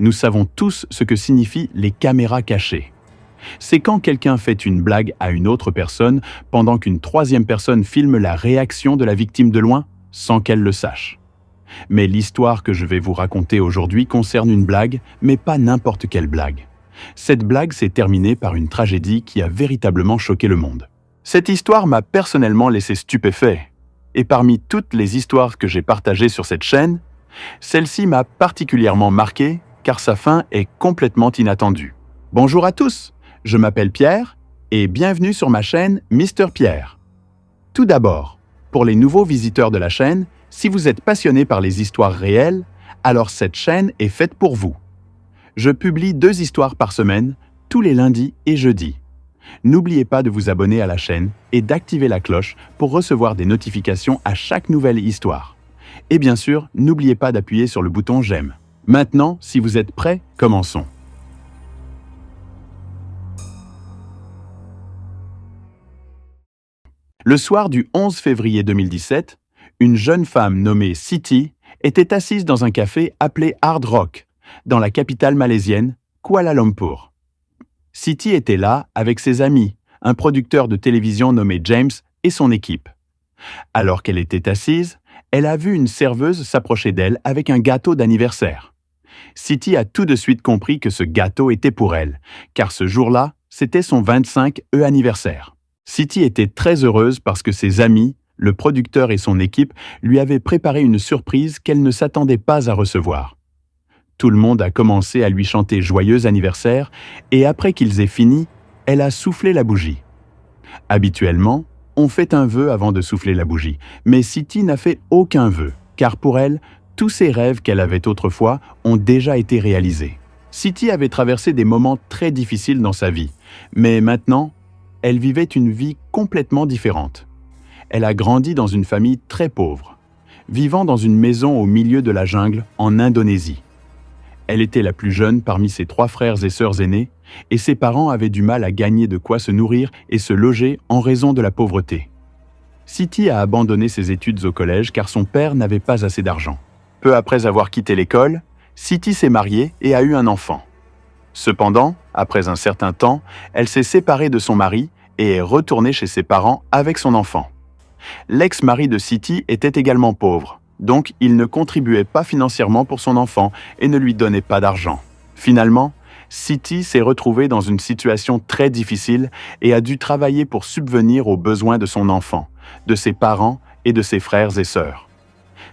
Nous savons tous ce que signifient les caméras cachées. C'est quand quelqu'un fait une blague à une autre personne pendant qu'une troisième personne filme la réaction de la victime de loin sans qu'elle le sache. Mais l'histoire que je vais vous raconter aujourd'hui concerne une blague, mais pas n'importe quelle blague. Cette blague s'est terminée par une tragédie qui a véritablement choqué le monde. Cette histoire m'a personnellement laissé stupéfait. Et parmi toutes les histoires que j'ai partagées sur cette chaîne, celle-ci m'a particulièrement marqué car sa fin est complètement inattendue. Bonjour à tous, je m'appelle Pierre et bienvenue sur ma chaîne Mister Pierre. Tout d'abord, pour les nouveaux visiteurs de la chaîne, si vous êtes passionné par les histoires réelles, alors cette chaîne est faite pour vous. Je publie 2 histoires par semaine, tous les lundis et jeudis. N'oubliez pas de vous abonner à la chaîne et d'activer la cloche pour recevoir des notifications à chaque nouvelle histoire. Et bien sûr, n'oubliez pas d'appuyer sur le bouton j'aime. Maintenant, si vous êtes prêts, commençons. Le soir du 11 février 2017, une jeune femme nommée Siti était assise dans un café appelé Hard Rock, dans la capitale malaisienne, Kuala Lumpur. Siti était là avec ses amis, un producteur de télévision nommé James et son équipe. Alors qu'elle était assise, elle a vu une serveuse s'approcher d'elle avec un gâteau d'anniversaire. Siti a tout de suite compris que ce gâteau était pour elle, car ce jour-là, c'était son 25e anniversaire. Siti était très heureuse parce que ses amis, le producteur et son équipe lui avaient préparé une surprise qu'elle ne s'attendait pas à recevoir. Tout le monde a commencé à lui chanter joyeux anniversaire et après qu'ils aient fini, elle a soufflé la bougie. Habituellement, on fait un vœu avant de souffler la bougie, mais Siti n'a fait aucun vœu, car pour elle, tous ses rêves qu'elle avait autrefois ont déjà été réalisés. Siti avait traversé des moments très difficiles dans sa vie, mais maintenant, elle vivait une vie complètement différente. Elle a grandi dans une famille très pauvre, vivant dans une maison au milieu de la jungle en Indonésie. Elle était la plus jeune parmi ses 3 frères et sœurs aînés, et ses parents avaient du mal à gagner de quoi se nourrir et se loger en raison de la pauvreté. Siti a abandonné ses études au collège car son père n'avait pas assez d'argent. Peu après avoir quitté l'école, Siti s'est mariée et a eu un enfant. Cependant, après un certain temps, elle s'est séparée de son mari et est retournée chez ses parents avec son enfant. L'ex-mari de Siti était également pauvre, donc il ne contribuait pas financièrement pour son enfant et ne lui donnait pas d'argent. Finalement, Siti s'est retrouvée dans une situation très difficile et a dû travailler pour subvenir aux besoins de son enfant, de ses parents et de ses frères et sœurs.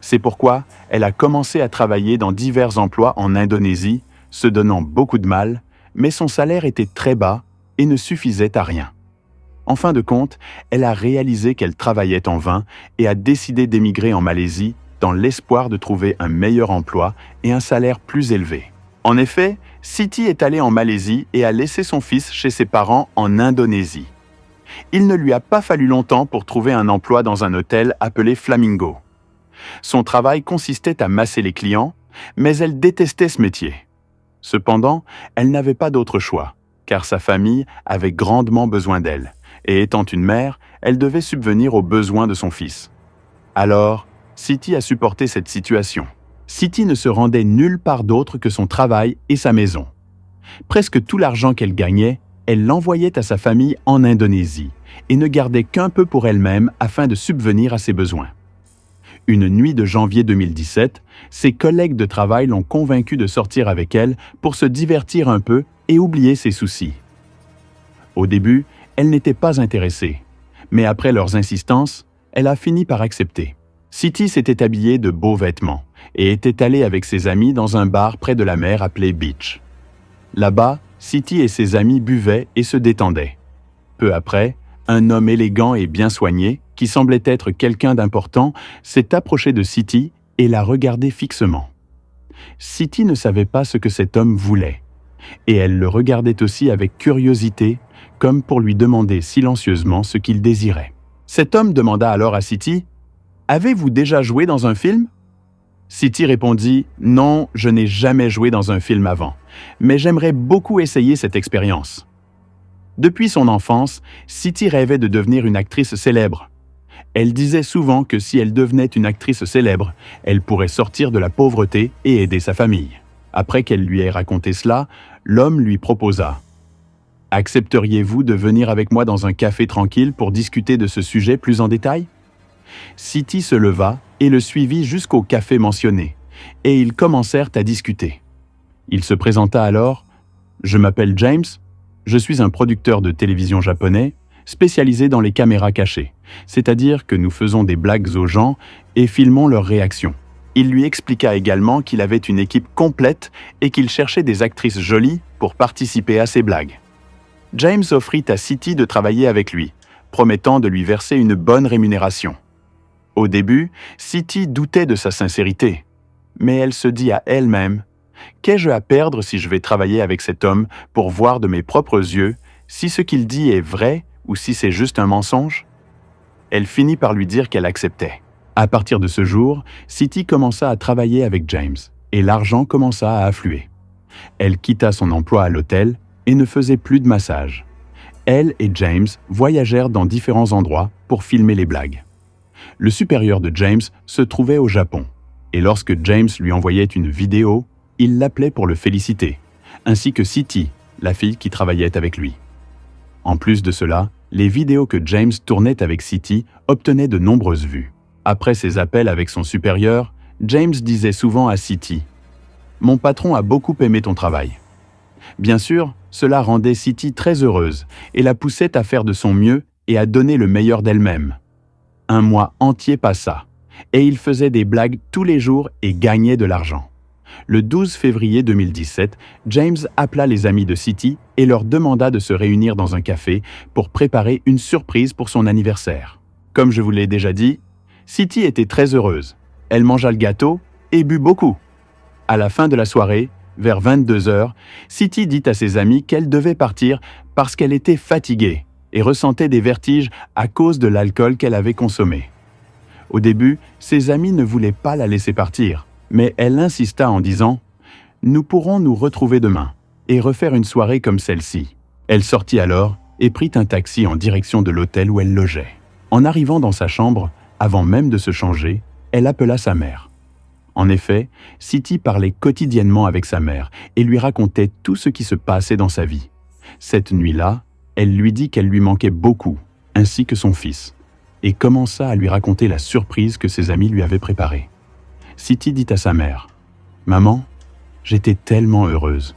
C'est pourquoi elle a commencé à travailler dans divers emplois en Indonésie, se donnant beaucoup de mal, mais son salaire était très bas et ne suffisait à rien. En fin de compte, elle a réalisé qu'elle travaillait en vain et a décidé d'émigrer en Malaisie dans l'espoir de trouver un meilleur emploi et un salaire plus élevé. En effet, Siti est allée en Malaisie et a laissé son fils chez ses parents en Indonésie. Il ne lui a pas fallu longtemps pour trouver un emploi dans un hôtel appelé Flamingo. Son travail consistait à masser les clients, mais elle détestait ce métier. Cependant, elle n'avait pas d'autre choix, car sa famille avait grandement besoin d'elle, et étant une mère, elle devait subvenir aux besoins de son fils. Alors, Siti a supporté cette situation. Siti ne se rendait nulle part d'autre que son travail et sa maison. Presque tout l'argent qu'elle gagnait, elle l'envoyait à sa famille en Indonésie et ne gardait qu'un peu pour elle-même afin de subvenir à ses besoins. Une nuit de janvier 2017, ses collègues de travail l'ont convaincue de sortir avec elle pour se divertir un peu et oublier ses soucis. Au début, elle n'était pas intéressée, mais après leurs insistances, elle a fini par accepter. Siti s'était habillée de beaux vêtements et était allée avec ses amis dans un bar près de la mer appelé Beach. Là-bas, Siti et ses amis buvaient et se détendaient. Peu après, un homme élégant et bien soigné, qui semblait être quelqu'un d'important, s'est approché de Siti et l'a regardé fixement. Siti ne savait pas ce que cet homme voulait, et elle le regardait aussi avec curiosité, comme pour lui demander silencieusement ce qu'il désirait. Cet homme demanda alors à Siti « Avez-vous déjà joué dans un film ?» Siti répondit « Non, je n'ai jamais joué dans un film avant, mais j'aimerais beaucoup essayer cette expérience. » Depuis son enfance, Siti rêvait de devenir une actrice célèbre. Elle disait souvent que si elle devenait une actrice célèbre, elle pourrait sortir de la pauvreté et aider sa famille. Après qu'elle lui ait raconté cela, l'homme lui proposa « Accepteriez-vous de venir avec moi dans un café tranquille pour discuter de ce sujet plus en détail ?» Siti se leva et le suivit jusqu'au café mentionné, et ils commencèrent à discuter. Il se présenta alors « Je m'appelle James, je suis un producteur de télévision japonais, spécialisé dans les caméras cachées, c'est-à-dire que nous faisons des blagues aux gens et filmons leurs réactions. » Il lui expliqua également qu'il avait une équipe complète et qu'il cherchait des actrices jolies pour participer à ses blagues. James offrit à Siti de travailler avec lui, promettant de lui verser une bonne rémunération. Au début, Siti doutait de sa sincérité, mais elle se dit à elle-même « Qu'ai-je à perdre si je vais travailler avec cet homme pour voir de mes propres yeux si ce qu'il dit est vrai ou si c'est juste un mensonge ?» Elle finit par lui dire qu'elle acceptait. À partir de ce jour, Siti commença à travailler avec James et l'argent commença à affluer. Elle quitta son emploi à l'hôtel et ne faisait plus de massage. Elle et James voyagèrent dans différents endroits pour filmer les blagues. Le supérieur de James se trouvait au Japon et lorsque James lui envoyait une vidéo, il l'appelait pour le féliciter, ainsi que Siti, la fille qui travaillait avec lui. En plus de cela, les vidéos que James tournait avec Siti obtenaient de nombreuses vues. Après ses appels avec son supérieur, James disait souvent à Siti « Mon patron a beaucoup aimé ton travail. » Bien sûr, cela rendait Siti très heureuse et la poussait à faire de son mieux et à donner le meilleur d'elle-même. Un mois entier passa, et il faisait des blagues tous les jours et gagnait de l'argent. Le 12 février 2017, James appela les amis de Siti et leur demanda de se réunir dans un café pour préparer une surprise pour son anniversaire. Comme je vous l'ai déjà dit, Siti était très heureuse. Elle mangea le gâteau et but beaucoup. À la fin de la soirée, vers 22h, Siti dit à ses amis qu'elle devait partir parce qu'elle était fatiguée et ressentait des vertiges à cause de l'alcool qu'elle avait consommé. Au début, ses amis ne voulaient pas la laisser partir, mais elle insista en disant « Nous pourrons nous retrouver demain et refaire une soirée comme celle-ci. » Elle sortit alors et prit un taxi en direction de l'hôtel où elle logeait. En arrivant dans sa chambre, avant même de se changer, elle appela sa mère. En effet, Siti parlait quotidiennement avec sa mère et lui racontait tout ce qui se passait dans sa vie. Cette nuit-là, elle lui dit qu'elle lui manquait beaucoup, ainsi que son fils, et commença à lui raconter la surprise que ses amis lui avaient préparée. Siti dit à sa mère « Maman, j'étais tellement heureuse.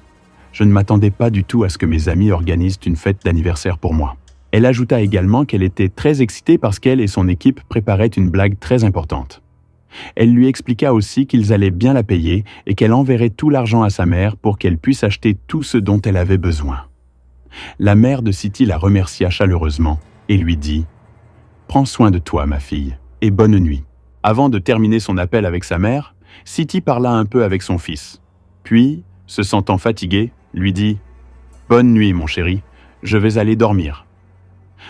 Je ne m'attendais pas du tout à ce que mes amis organisent une fête d'anniversaire pour moi. » Elle ajouta également qu'elle était très excitée parce qu'elle et son équipe préparaient une blague très importante. Elle lui expliqua aussi qu'ils allaient bien la payer et qu'elle enverrait tout l'argent à sa mère pour qu'elle puisse acheter tout ce dont elle avait besoin. La mère de Siti la remercia chaleureusement et lui dit « Prends soin de toi, ma fille, et bonne nuit. » Avant de terminer son appel avec sa mère, Siti parla un peu avec son fils. Puis, se sentant fatiguée, lui dit « Bonne nuit, mon chéri, je vais aller dormir. »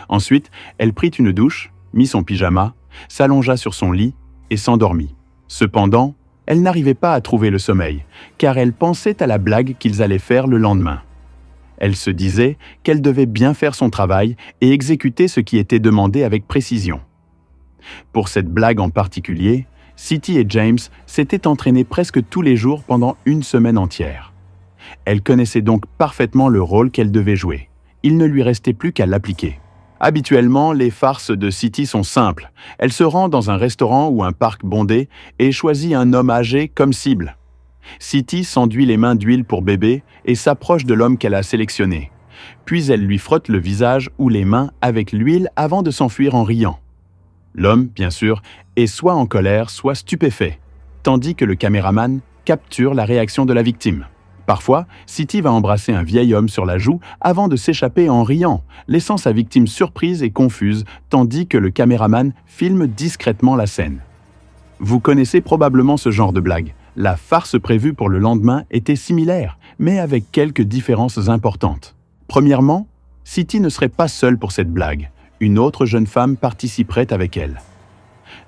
Ensuite, elle prit une douche, mit son pyjama, s'allongea sur son lit et s'endormit. Cependant, elle n'arrivait pas à trouver le sommeil, car elle pensait à la blague qu'ils allaient faire le lendemain. Elle se disait qu'elle devait bien faire son travail et exécuter ce qui était demandé avec précision. Pour cette blague en particulier, Siti et James s'étaient entraînés presque tous les jours pendant une semaine entière. Elle connaissait donc parfaitement le rôle qu'elle devait jouer. Il ne lui restait plus qu'à l'appliquer. Habituellement, les farces de Siti sont simples. Elle se rend dans un restaurant ou un parc bondé et choisit un homme âgé comme cible. Siti s'enduit les mains d'huile pour bébé et s'approche de l'homme qu'elle a sélectionné. Puis elle lui frotte le visage ou les mains avec l'huile avant de s'enfuir en riant. L'homme, bien sûr, est soit en colère, soit stupéfait, tandis que le caméraman capture la réaction de la victime. Parfois, Siti va embrasser un vieil homme sur la joue avant de s'échapper en riant, laissant sa victime surprise et confuse, tandis que le caméraman filme discrètement la scène. Vous connaissez probablement ce genre de blague. La farce prévue pour le lendemain était similaire, mais avec quelques différences importantes. Premièrement, Siti ne serait pas seule pour cette blague. Une autre jeune femme participerait avec elle.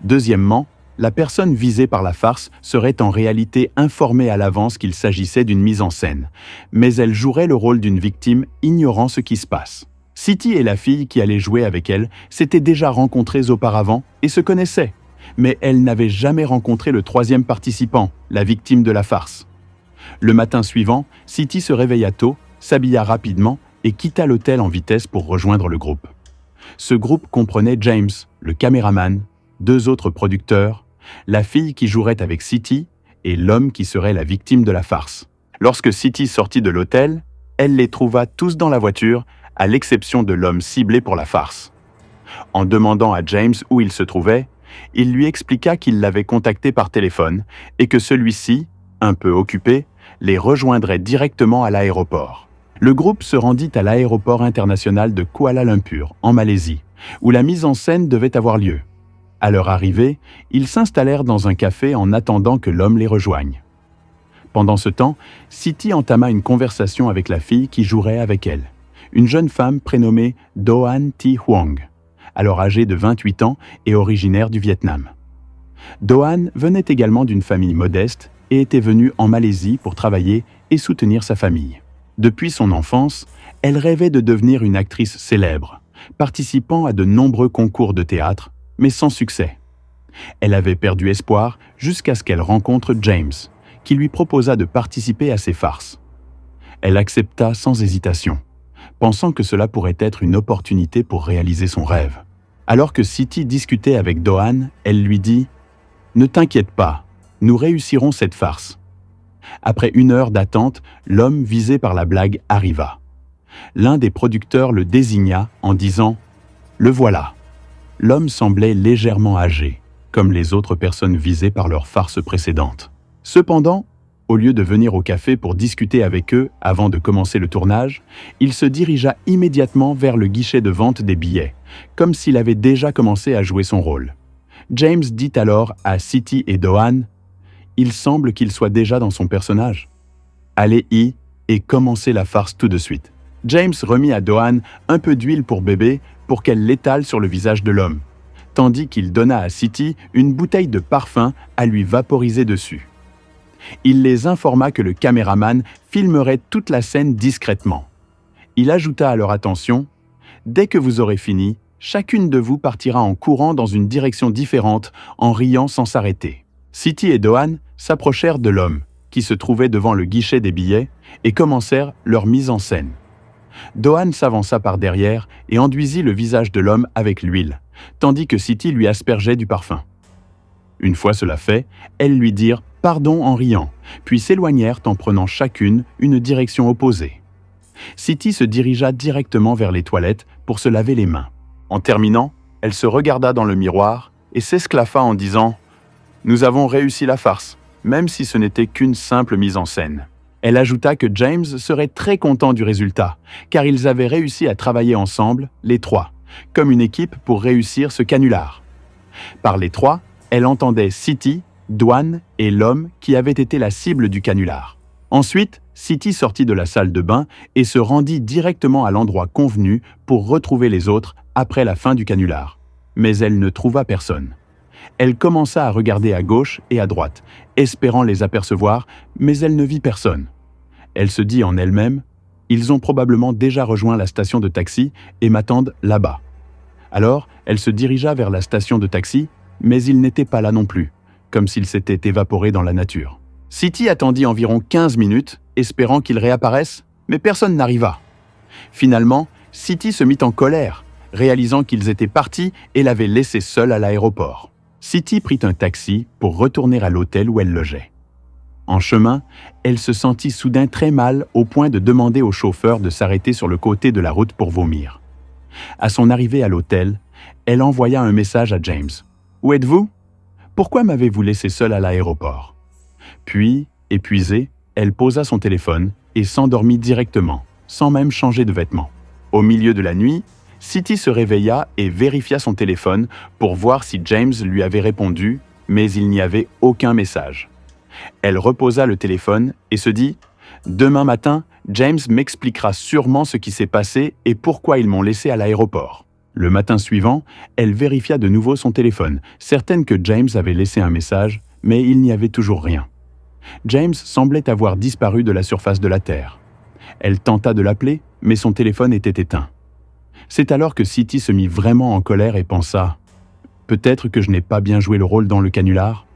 Deuxièmement, la personne visée par la farce serait en réalité informée à l'avance qu'il s'agissait d'une mise en scène, mais elle jouerait le rôle d'une victime ignorant ce qui se passe. Siti et la fille qui allait jouer avec elle s'étaient déjà rencontrées auparavant et se connaissaient, mais elles n'avaient jamais rencontré le troisième participant, la victime de la farce. Le matin suivant, City se réveilla tôt, s'habilla rapidement et quitta l'hôtel en vitesse pour rejoindre le groupe. Ce groupe comprenait James, le caméraman, 2 autres producteurs, la fille qui jouerait avec City et l'homme qui serait la victime de la farce. Lorsque City sortit de l'hôtel, elle les trouva tous dans la voiture, à l'exception de l'homme ciblé pour la farce. En demandant à James où il se trouvait, il lui expliqua qu'il l'avait contacté par téléphone et que celui-ci, un peu occupé, les rejoindrait directement à l'aéroport. Le groupe se rendit à l'aéroport international de Kuala Lumpur, en Malaisie, où la mise en scène devait avoir lieu. À leur arrivée, ils s'installèrent dans un café en attendant que l'homme les rejoigne. Pendant ce temps, City entama une conversation avec la fille qui jouerait avec elle, une jeune femme prénommée Doan Thi Huong, alors âgée de 28 ans et originaire du Vietnam. Doan venait également d'une famille modeste et était venue en Malaisie pour travailler et soutenir sa famille. Depuis son enfance, elle rêvait de devenir une actrice célèbre, participant à de nombreux concours de théâtre, mais sans succès. Elle avait perdu espoir jusqu'à ce qu'elle rencontre James, qui lui proposa de participer à ses farces. Elle accepta sans hésitation, pensant que cela pourrait être une opportunité pour réaliser son rêve. Alors que City discutait avec Doan, elle lui dit « Ne t'inquiète pas, nous réussirons cette farce. » Après 1 heure d'attente, l'homme visé par la blague arriva. L'un des producteurs le désigna en disant « Le voilà ». L'homme semblait légèrement âgé, comme les autres personnes visées par leur farce précédente. Cependant, au lieu de venir au café pour discuter avec eux avant de commencer le tournage, il se dirigea immédiatement vers le guichet de vente des billets, comme s'il avait déjà commencé à jouer son rôle. James dit alors à City et Doan « Il semble qu'il soit déjà dans son personnage. Allez-y et commencez la farce tout de suite. » James remit à Doan un peu d'huile pour bébé pour qu'elle l'étale sur le visage de l'homme, tandis qu'il donna à City une bouteille de parfum à lui vaporiser dessus. Il les informa que le caméraman filmerait toute la scène discrètement. Il ajouta à leur attention « Dès que vous aurez fini, chacune de vous partira en courant dans une direction différente en riant sans s'arrêter. » City et Doan s'approchèrent de l'homme, qui se trouvait devant le guichet des billets, et commencèrent leur mise en scène. Doan s'avança par derrière et enduisit le visage de l'homme avec l'huile, tandis que City lui aspergeait du parfum. Une fois cela fait, elles lui dirent « pardon » en riant, puis s'éloignèrent en prenant chacune une direction opposée. City se dirigea directement vers les toilettes pour se laver les mains. En terminant, elle se regarda dans le miroir et s'esclaffa en disant « Nous avons réussi la farce, même si ce n'était qu'une simple mise en scène. » Elle ajouta que James serait très content du résultat, car ils avaient réussi à travailler ensemble, les 3, comme une équipe pour réussir ce canular. Par les 3, elle entendait City, Doan et l'homme qui avait été la cible du canular. Ensuite, City sortit de la salle de bain et se rendit directement à l'endroit convenu pour retrouver les autres après la fin du canular. Mais elle ne trouva personne. Elle commença à regarder à gauche et à droite, espérant les apercevoir, mais elle ne vit personne. Elle se dit en elle-même « Ils ont probablement déjà rejoint la station de taxi et m'attendent là-bas. » Alors, elle se dirigea vers la station de taxi, mais ils n'étaient pas là non plus, comme s'ils s'étaient évaporés dans la nature. City attendit environ 15 minutes, espérant qu'ils réapparaissent, mais personne n'arriva. Finalement, City se mit en colère, réalisant qu'ils étaient partis et l'avaient laissé seule à l'aéroport. City prit un taxi pour retourner à l'hôtel où elle logeait. En chemin, elle se sentit soudain très mal au point de demander au chauffeur de s'arrêter sur le côté de la route pour vomir. À son arrivée à l'hôtel, elle envoya un message à James. « Où êtes-vous ? Pourquoi m'avez-vous laissé seule à l'aéroport ?» Puis, épuisée, elle posa son téléphone et s'endormit directement, sans même changer de vêtements. Au milieu de la nuit, City se réveilla et vérifia son téléphone pour voir si James lui avait répondu, mais il n'y avait aucun message. Elle reposa le téléphone et se dit « Demain matin, James m'expliquera sûrement ce qui s'est passé et pourquoi ils m'ont laissé à l'aéroport. » Le matin suivant, elle vérifia de nouveau son téléphone, certaine que James avait laissé un message, mais il n'y avait toujours rien. James semblait avoir disparu de la surface de la Terre. Elle tenta de l'appeler, mais son téléphone était éteint. C'est alors que City se mit vraiment en colère et pensa « Peut-être que je n'ai pas bien joué le rôle dans le canular.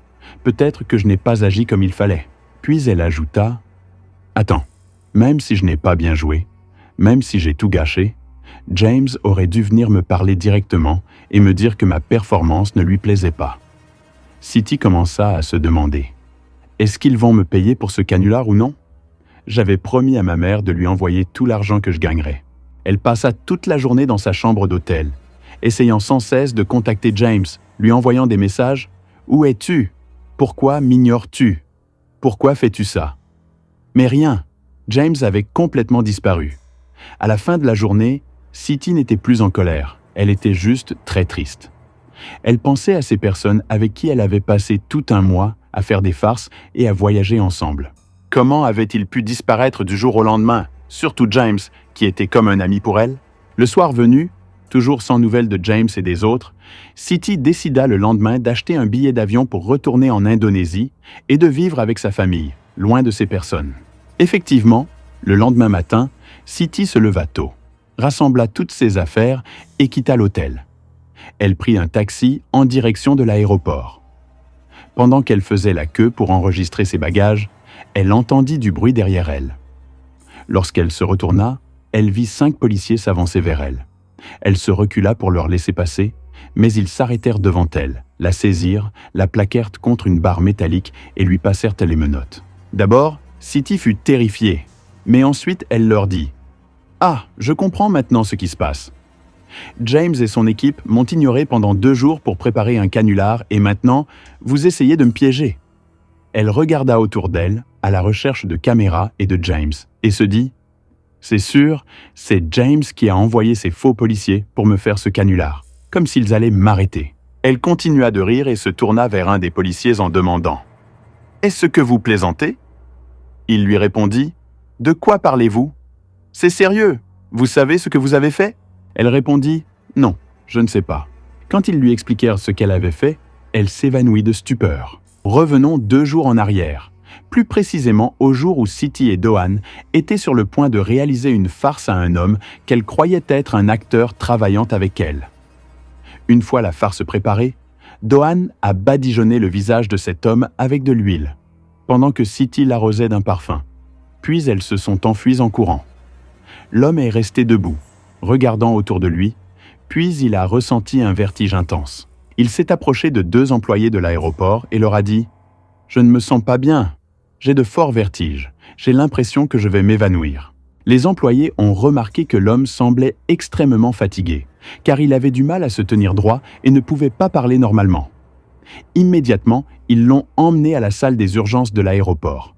Peut-être que je n'ai pas agi comme il fallait. » Puis elle ajouta Attends, même si je n'ai pas bien joué, même si j'ai tout gâché, James aurait dû venir me parler directement et me dire que ma performance ne lui plaisait pas. City commença à se demander « Est-ce qu'ils vont me payer pour ce canular ou non ?» J'avais promis à ma mère de lui envoyer tout l'argent que je gagnerais. Elle passa toute la journée dans sa chambre d'hôtel, essayant sans cesse de contacter James, lui envoyant des messages « Où es-tu ? Pourquoi m'ignores-tu ? Pourquoi fais-tu ça ?» Mais rien, James avait complètement disparu. À la fin de la journée, City n'était plus en colère, elle était juste très triste. Elle pensait à ces personnes avec qui elle avait passé tout un mois à faire des farces et à voyager ensemble. Comment avait-il pu disparaître du jour au lendemain, surtout James, qui était comme un ami pour elle? Le soir venu, toujours sans nouvelles de James et des autres, City décida le lendemain d'acheter un billet d'avion pour retourner en Indonésie et de vivre avec sa famille, loin de ces personnes. Effectivement, le lendemain matin, City se leva tôt, rassembla toutes ses affaires et quitta l'hôtel. Elle prit un taxi en direction de l'aéroport. Pendant qu'elle faisait la queue pour enregistrer ses bagages, elle entendit du bruit derrière elle. Lorsqu'elle se retourna, elle vit 5 policiers s'avancer vers elle. Elle se recula pour leur laisser passer, mais ils s'arrêtèrent devant elle, la saisirent, la plaquèrent contre une barre métallique et lui passèrent les menottes. D'abord, City fut terrifiée, mais ensuite elle leur dit « Ah, je comprends maintenant ce qui se passe. James et son équipe m'ont ignoré pendant 2 jours pour préparer un canular et maintenant, vous essayez de me piéger. » Elle regarda autour d'elle, à la recherche de caméras et de James, et se dit « C'est sûr, c'est James qui a envoyé ces faux policiers pour me faire ce canular, comme s'ils allaient m'arrêter. » Elle continua de rire et se tourna vers un des policiers en demandant « Est-ce que vous plaisantez ?» Il lui répondit « De quoi parlez-vous ? C'est sérieux, vous savez ce que vous avez fait ?» Elle répondit « Non, je ne sais pas. » Quand ils lui expliquèrent ce qu'elle avait fait, elle s'évanouit de stupeur. Revenons 2 jours en arrière, plus précisément au jour où City et Doan étaient sur le point de réaliser une farce à un homme qu'elle croyait être un acteur travaillant avec elle. Une fois la farce préparée, Doan a badigeonné le visage de cet homme avec de l'huile, pendant que City l'arrosait d'un parfum. Puis elles se sont enfuies en courant. L'homme est resté debout, regardant autour de lui, puis il a ressenti un vertige intense. Il s'est approché de 2 employés de l'aéroport et leur a dit « Je ne me sens pas bien, j'ai de forts vertiges, j'ai l'impression que je vais m'évanouir. » Les employés ont remarqué que l'homme semblait extrêmement fatigué, car il avait du mal à se tenir droit et ne pouvait pas parler normalement. Immédiatement, ils l'ont emmené à la salle des urgences de l'aéroport.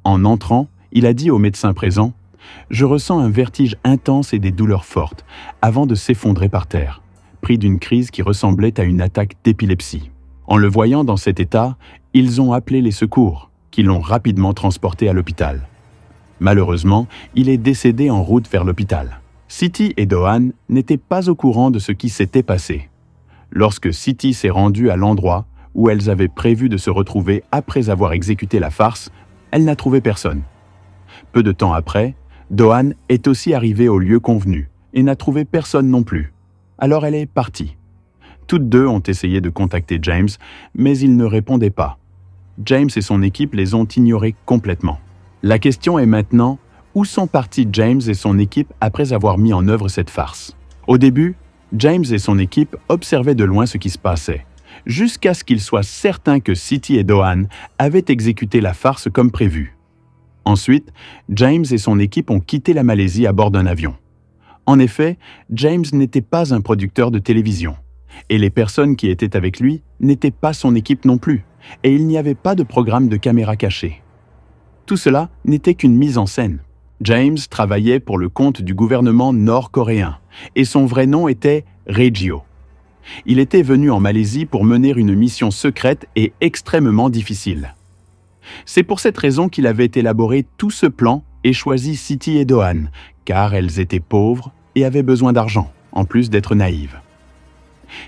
En entrant, il a dit au médecin présent « Je ressens un vertige intense et des douleurs fortes », avant de s'effondrer par terre, pris d'une crise qui ressemblait à une attaque d'épilepsie. En le voyant dans cet état, ils ont appelé les secours, qui l'ont rapidement transporté à l'hôpital. Malheureusement, il est décédé en route vers l'hôpital. City et Doan n'étaient pas au courant de ce qui s'était passé. Lorsque City s'est rendue à l'endroit où elles avaient prévu de se retrouver après avoir exécuté la farce, elle n'a trouvé personne. Peu de temps après, Doan est aussi arrivée au lieu convenu et n'a trouvé personne non plus. Alors elle est partie. Toutes 2 ont essayé de contacter James, mais il ne répondait pas. James et son équipe les ont ignorés complètement. La question est maintenant, où sont partis James et son équipe après avoir mis en œuvre cette farce? Au début, James et son équipe observaient de loin ce qui se passait, jusqu'à ce qu'ils soient certains que City et Doan avaient exécuté la farce comme prévu. Ensuite, James et son équipe ont quitté la Malaisie à bord d'un avion. En effet, James n'était pas un producteur de télévision, et les personnes qui étaient avec lui n'étaient pas son équipe non plus, et il n'y avait pas de programme de caméra cachée. Tout cela n'était qu'une mise en scène. James travaillait pour le compte du gouvernement nord-coréen, et son vrai nom était Regio. Il était venu en Malaisie pour mener une mission secrète et extrêmement difficile. C'est pour cette raison qu'il avait élaboré tout ce plan et choisi City et Doan, car elles étaient pauvres et avaient besoin d'argent, en plus d'être naïves.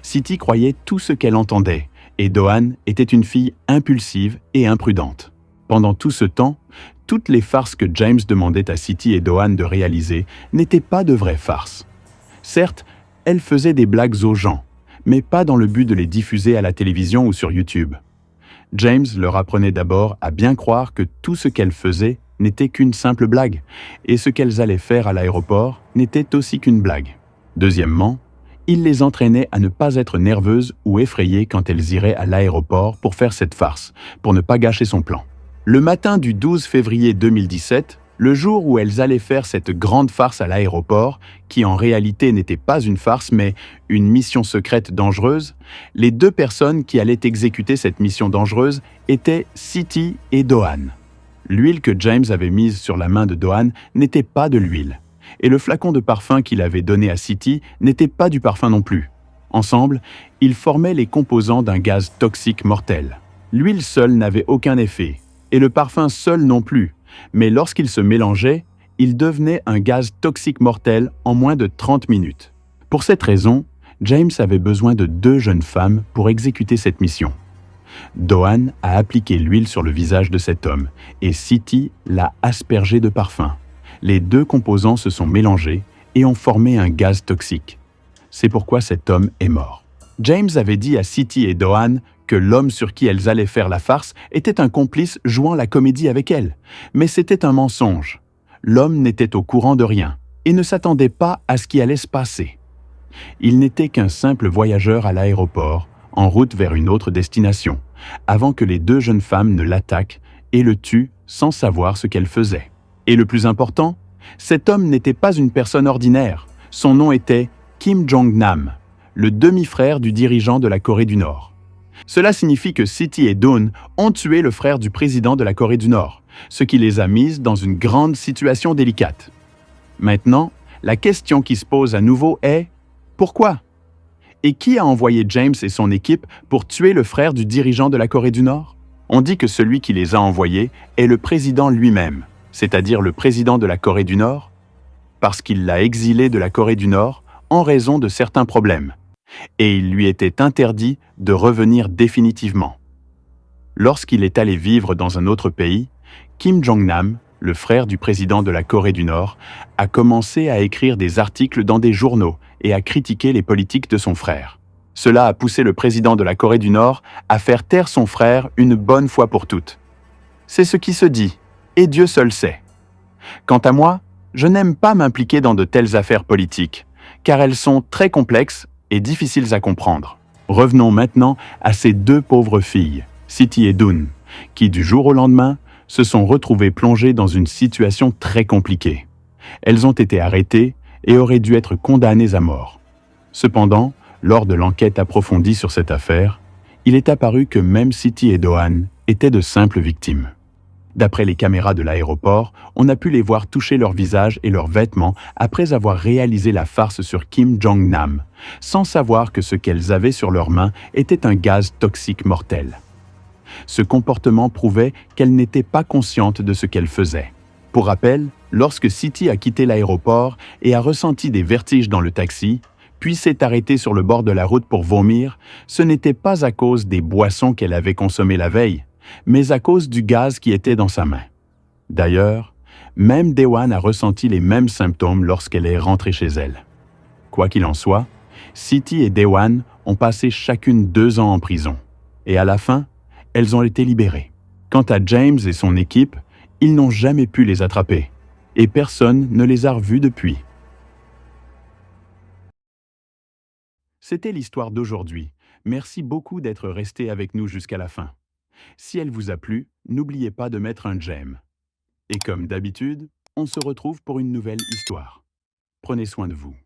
City croyait tout ce qu'elle entendait, et Doan était une fille impulsive et imprudente. Pendant tout ce temps, toutes les farces que James demandait à City et Doan de réaliser n'étaient pas de vraies farces. Certes, elle faisait des blagues aux gens, mais pas dans le but de les diffuser à la télévision ou sur YouTube. James leur apprenait d'abord à bien croire que tout ce qu'elle faisait n'était qu'une simple blague, et ce qu'elles allaient faire à l'aéroport n'était aussi qu'une blague. Deuxièmement, il les entraînait à ne pas être nerveuses ou effrayées quand elles iraient à l'aéroport pour faire cette farce, pour ne pas gâcher son plan. Le matin du 12 février 2017, le jour où elles allaient faire cette grande farce à l'aéroport, qui en réalité n'était pas une farce mais une mission secrète dangereuse, les deux personnes qui allaient exécuter cette mission dangereuse étaient Siti et Doan. L'huile que James avait mise sur la main de Doan n'était pas de l'huile, et le flacon de parfum qu'il avait donné à Siti n'était pas du parfum non plus. Ensemble, ils formaient les composants d'un gaz toxique mortel. L'huile seule n'avait aucun effet, et le parfum seul non plus, mais lorsqu'ils se mélangeaient, ils devenaient un gaz toxique mortel en moins de 30 minutes. Pour cette raison, James avait besoin de 2 jeunes femmes pour exécuter cette mission. Doan a appliqué l'huile sur le visage de cet homme et Siti l'a aspergé de parfum. Les 2 composants se sont mélangés et ont formé un gaz toxique. C'est pourquoi cet homme est mort. James avait dit à Siti et Doan que l'homme sur qui elles allaient faire la farce était un complice jouant la comédie avec elles. Mais c'était un mensonge. L'homme n'était au courant de rien et ne s'attendait pas à ce qui allait se passer. Il n'était qu'un simple voyageur à l'aéroport, en route vers une autre destination, avant que les 2 jeunes femmes ne l'attaquent et le tuent sans savoir ce qu'elles faisaient. Et le plus important, cet homme n'était pas une personne ordinaire. Son nom était Kim Jong-nam, le demi-frère du dirigeant de la Corée du Nord. Cela signifie que Siti et Doan ont tué le frère du président de la Corée du Nord, ce qui les a mises dans une grande situation délicate. Maintenant, la question qui se pose à nouveau est « Pourquoi ?» Et qui a envoyé James et son équipe pour tuer le frère du dirigeant de la Corée du Nord? On dit que celui qui les a envoyés est le président lui-même, c'est-à-dire le président de la Corée du Nord, parce qu'il l'a exilé de la Corée du Nord en raison de certains problèmes, et il lui était interdit de revenir définitivement. Lorsqu'il est allé vivre dans un autre pays, Kim Jong-nam, le frère du président de la Corée du Nord, a commencé à écrire des articles dans des journaux et à critiquer les politiques de son frère. Cela a poussé le président de la Corée du Nord à faire taire son frère une bonne fois pour toutes. C'est ce qui se dit, et Dieu seul sait. Quant à moi, je n'aime pas m'impliquer dans de telles affaires politiques, car elles sont très complexes et difficiles à comprendre. Revenons maintenant à ces 2 pauvres filles, Siti et Doan, qui du jour au lendemain se sont retrouvées plongées dans une situation très compliquée. Elles ont été arrêtées et auraient dû être condamnées à mort. Cependant, lors de l'enquête approfondie sur cette affaire, il est apparu que même Siti et Doan étaient de simples victimes. D'après les caméras de l'aéroport, on a pu les voir toucher leur visage et leurs vêtements après avoir réalisé la farce sur Kim Jong-nam, sans savoir que ce qu'elles avaient sur leurs mains était un gaz toxique mortel. Ce comportement prouvait qu'elles n'étaient pas conscientes de ce qu'elles faisaient. Pour rappel, lorsque Siti a quitté l'aéroport et a ressenti des vertiges dans le taxi, puis s'est arrêtée sur le bord de la route pour vomir, ce n'était pas à cause des boissons qu'elle avait consommées la veille, mais à cause du gaz qui était dans sa main. D'ailleurs, même Doan a ressenti les mêmes symptômes lorsqu'elle est rentrée chez elle. Quoi qu'il en soit, Siti et Doan ont passé chacune 2 ans en prison, et à la fin, elles ont été libérées. Quant à James et son équipe, ils n'ont jamais pu les attraper, et personne ne les a revus depuis. C'était l'histoire d'aujourd'hui. Merci beaucoup d'être resté avec nous jusqu'à la fin. Si elle vous a plu, n'oubliez pas de mettre un j'aime. Et comme d'habitude, on se retrouve pour une nouvelle histoire. Prenez soin de vous.